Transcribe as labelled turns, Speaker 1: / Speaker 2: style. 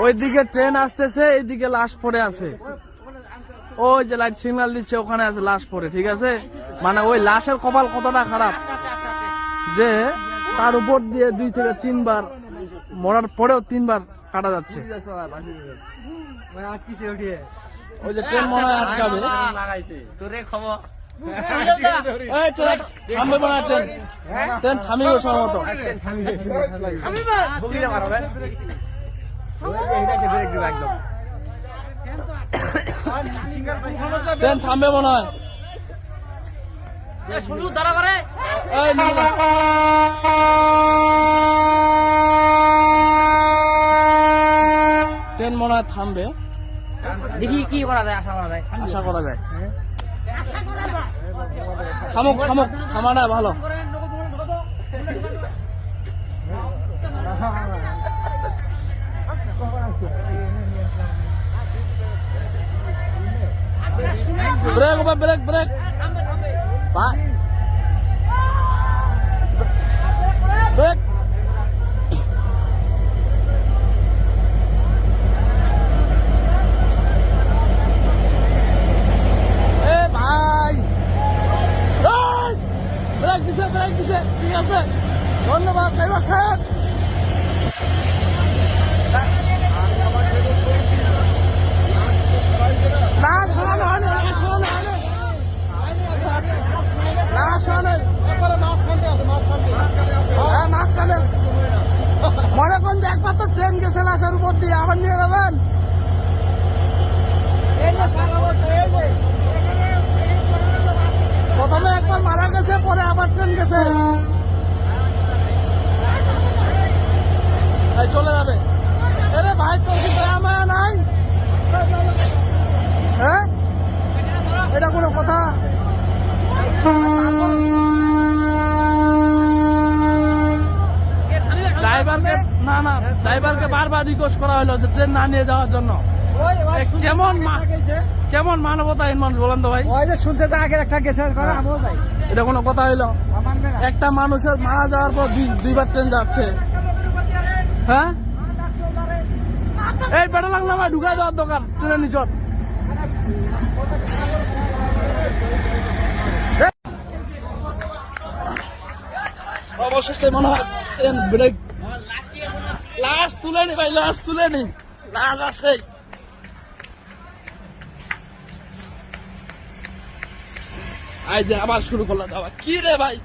Speaker 1: ওইদিকে ট্রেন আসতেছে, এইদিকে লাশ পড়ে আছে। ওই যে লাইট সিগন্যাল দিচ্ছে ওখানে আছে লাশ পড়ে, ঠিক আছে? মানে ওই লাশের কপাল কতটা খারাপ যে তার উপর দিয়ে 2 থেকে 3 বার মরার পরেও 3 বার কাটা যাচ্ছে। ওই যে ট্রেন মনে হয় আটকাবে। এই ট্রেন থামবে না, ট্রেন থামিব সম্ভবত। ট্রেন থামবে মনে হয়। ট্রেন মনে হয় থামবে,
Speaker 2: দেখি কি করা যায়,
Speaker 1: আশা করা যায়। থামুক থামুক, থামাটা ভালো। Brake brake brake, brake. Brake দিছে, ঠিক আছে, ধন্যবাদ ড্রাইভার সাহেব। না শোনানো হয়নি, না শোনানো হয়নি, না শোনানো। হ্যাঁ মাঝখানে মনে করেন যে একমাত্র ট্রেন গেছে লাশের উপর দিয়ে, আবার নিয়ে যাবেন। প্রথমে একবার মারা গেছে, পরে আবার ট্রেন গেছে, চলে যাবে। আরে ভাই তোর কি মায়া নাই? হ্যাঁ এটা কোনো কথা? ড্রাইভারকে না না ড্রাইভারকে বারবার রিকোয়েস্ট করা হলো যে ট্রেন না নিয়ে যাওয়ার জন্য। কেমন মানবতাহীন মানুষ বলেন তো ভাই?
Speaker 2: শুনছে যে আগের একটা গেছে,
Speaker 1: এটা কোনো কথা হইলো? একটা মানুষের মারা যাওয়ার পর 2বার ট্রেন যাচ্ছে। হ্যাঁ এই পেটে লাগলো ভাই, ঢুকা যাওয়ার দোকান ট্রেনের নিচত। অবশেষে মনে হয় ট্রেন ব্রেক, লাশ তুলে নি ভাই, লাশ তুলে নি, লাশ আছে। আই যে আবার শুরু করলাম, আবার কি রে ভাই।